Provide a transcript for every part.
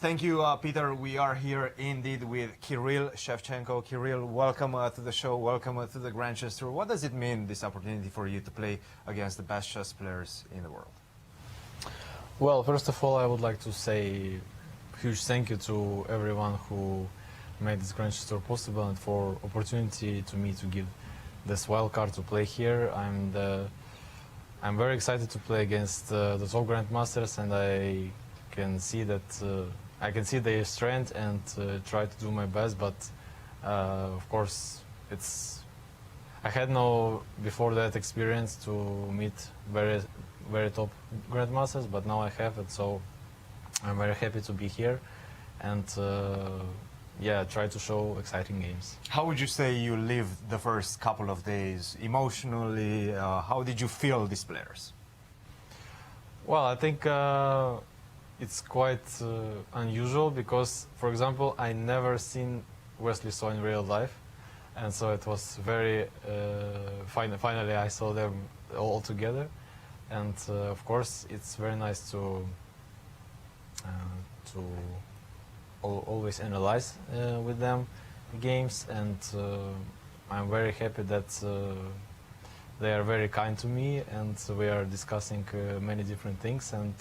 Thank you, Peter. We are here indeed with Kirill Shevchenko. Kirill, welcome to the show. Welcome to the Grandmaster. What does it mean, this opportunity for you to play against the best chess players in the world? Well, first of all, I would like to say a huge thank you to everyone who made this Grandmaster possible and for opportunity to me to give this wild card to play here. I'm very excited to play against the top Grandmasters, and I can see their strength and try to do my best. But of course, I had no before that experience to meet very top Grandmasters, but now I have it, so I'm very happy to be here and yeah, try to show exciting games. How would you say you lived the first couple of days emotionally? How did you feel these players? Well, I think it's quite unusual because, for example, I never seen Wesley So in real life, and so it was very finally I saw them all together, and of course it's very nice to always analyze with them games, and I'm very happy that they are very kind to me, and we are discussing many different things, and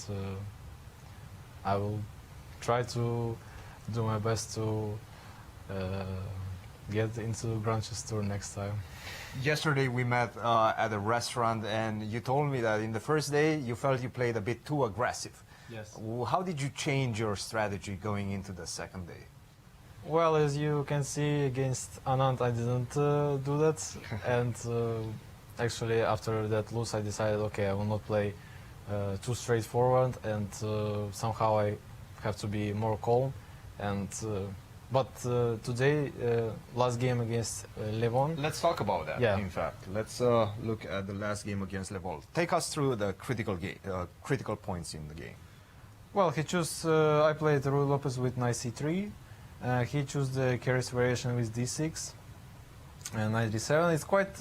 I will try to do my best to get into Grandmaster next time. Yesterday we met at a restaurant, and you told me that in the first day you felt you played a bit too aggressive. Yes. How did you change your strategy going into the second day? Well, as you can see, against Anand I didn't do that, and actually after that lose I decided, okay, I will not play too straightforward, and somehow I have to be more calm. And but today, last game against Levon. Let's talk about that. Yeah. In fact, let's look at the last game against Levon. Take us through the critical points in the game. Well, he chose. I played Rui Lopez with knight c3. He chose the Keris variation with d6 and knight d7. It's quite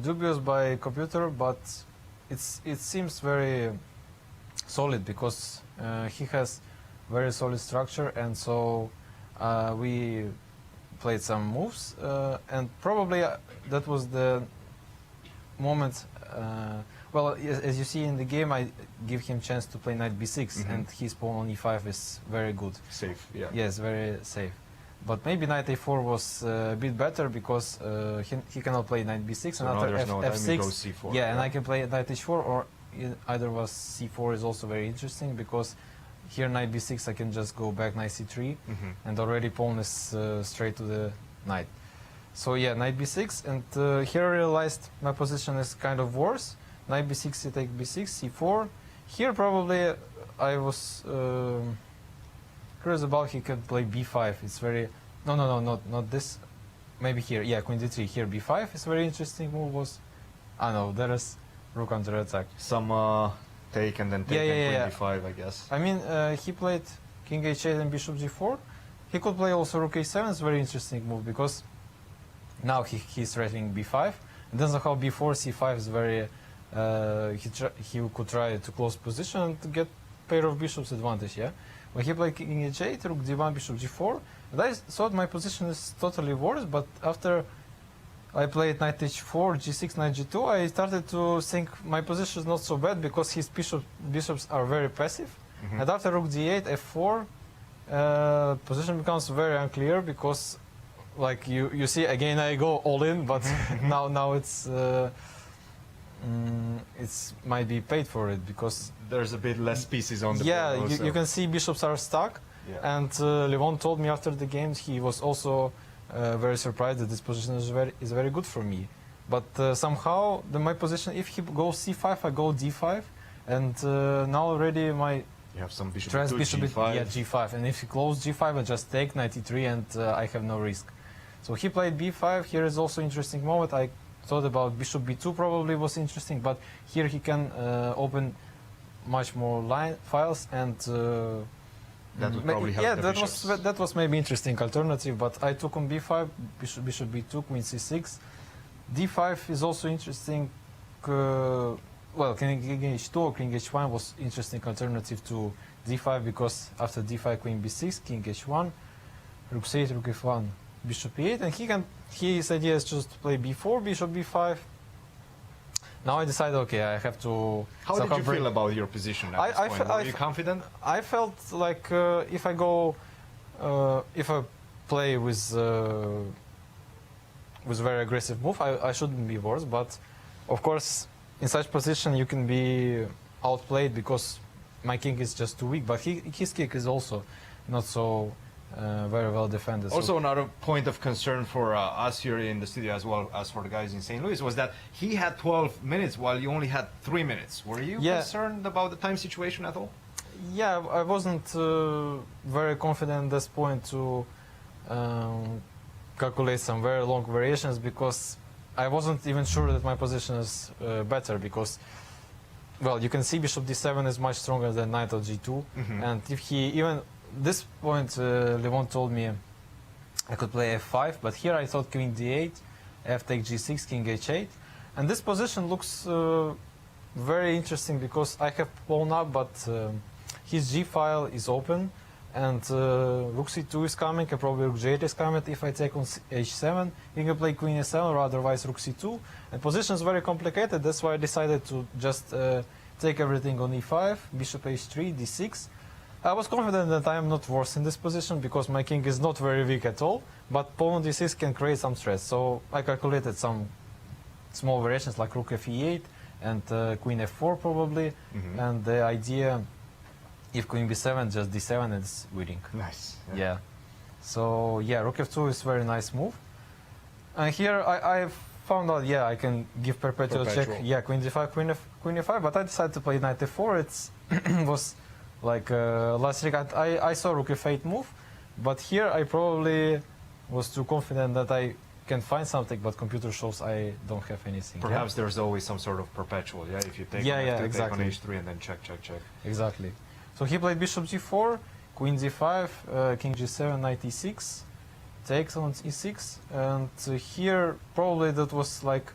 dubious by computer, but it seems very solid because he has very solid structure, and so we played some moves, and probably that was the moment. Well, as you see in the game, I give him chance to play knight b6, and his pawn on e5 is very good. Safe, yeah. Yes, very safe. But maybe knight a4 was a bit better because he cannot play knight b6, So and now after there's no time, f6, we go c4. yeah, and I can play knight h4, or either was c4 is also very interesting because here knight b6 I can just go back knight c3, and already pawn is straight to the knight. So yeah, knight b6, and here I realized my position is kind of worse. Knight b6, you take b6, c4. Here probably I was curious about he can play b5. It's very not this. Maybe here, yeah, queen d3. Here b5 is very interesting move. Was no, there is rook counter attack. Some take and then take and queen d5, I guess. I mean, he played king h8 and bishop g4. He could play also rook a7. It's a very interesting move because now he's threatening b5, and then somehow b4, c5 is very. He could try to close position and to get pair of bishops advantage. Yeah, when he played king h8, rook d1, bishop g4, and I thought my position is totally worse. But after I played knight h4, g6, knight g2, I started to think my position is not so bad because his bishops are very passive. And after rook d8, f4, position becomes very unclear because, like you see, again I go all in, but now it's might be paid for it because there's a bit less pieces on the board. Yeah, you can see bishops are stuck, and Levon told me after the game he was also very surprised that this position is very good for me. But somehow my position, if he goes c5, I go d5, and now already you have some bishop to g5. Yeah, g5, and if he closes g5, I just take knight e3, and I have no risk. So he played b5. Here is also interesting moment. I thought about bishop b2 probably was interesting, but here he can open much more line files, and that would probably help that was maybe interesting alternative. But I took on b5, bishop b2, queen c6, d5 is also interesting. well, king h2 or king h1 was interesting alternative to d5 because after d5, queen b6, king h1, rook c8, rook f1, bishop e8, and his idea is just to play b4, bishop b5. Now I decided, okay, I have to. How did you feel about your position at this point? Were you confident? I felt like if I play with very aggressive move, I shouldn't be worse. But of course, in such position, you can be outplayed because my king is just too weak. But his king is also not so very well defended. Also, another point of concern for us here in the studio, as well as for the guys in St. Louis, was that he had 12 minutes while you only had 3 minutes. Were you concerned about the time situation at all? Yeah, I wasn't very confident at this point to calculate some very long variations because I wasn't even sure that my position is better because, well, you can see bishop d7 is much stronger than knight of g2, and if he even this point, Levon told me I could play f5, but here I thought queen d8, f take g6, king h8, and this position looks very interesting because I have pawn up, but his g file is open, and rook c2 is coming, and probably rook g8 is coming. If I take on h7, he can play queen a7, or otherwise rook c2, and position is very complicated. That's why I decided to just take everything on e5, bishop h3, d6. I was confident that I am not worse in this position because my king is not very weak at all, but pawn on d6 can create some stress. So I calculated some small variations like rook f8 and queen f4 probably, and the idea, if queen b7, just d7 is winning. Nice. Yeah. So yeah, rook f2 is very nice move. And here I found out, yeah, I can give perpetual check. Yeah, queen d5, queen f5, but I decided to play knight f4. It's was like last week I saw rook f8 move, but here I probably was too confident that I can find something, but computer shows I don't have anything. Perhaps there's always some sort of perpetual, yeah? If you take exactly. on h3 and then check. Exactly. So he played bishop g4, queen d5, king g7, knight e6, takes on e6, and here probably that was like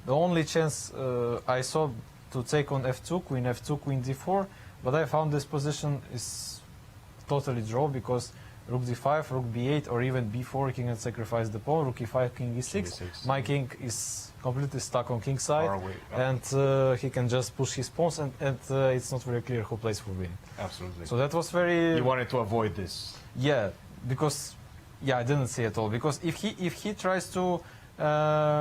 the only chance I saw to take on f2, queen d4, but I found this position is totally draw because rook d5, rook b8, or even b4, king can sacrifice the pawn, rook e5, king e6. My king is completely stuck on king side, and he can just push his pawns, and it's not very clear who plays for winning. Absolutely. So that was very... You wanted to avoid this. Yeah, because... Yeah, I didn't see at all, because if he tries to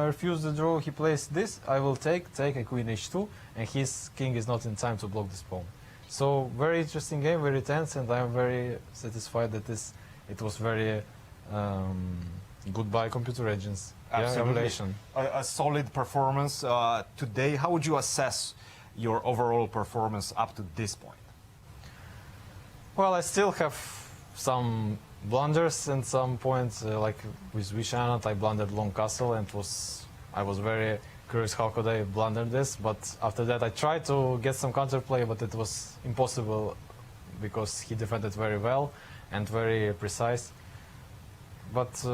refuse the draw, he plays this, I will take a queen h2, and his king is not in time to block this pawn. So very interesting game, very tense, and I'm very satisfied that it was very good by computer agents. Absolutely. Yeah, a solid performance today. How would you assess your overall performance up to this point? Well, I still have some blunders and some points, like with Vishanat, I blundered long castle, and I was very curious how could I blunder this, but after that I tried to get some counterplay, but it was impossible because he defended very well and very precise. But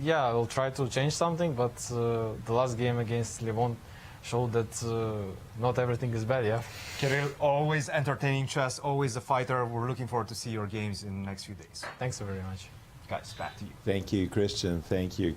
yeah, I will try to change something, but the last game against Levon showed that not everything is bad, yeah? Kirill, always entertaining chess, always a fighter. We're looking forward to see your games in the next few days. Thanks very much. Guys, back to you. Thank you, Christian. Thank you.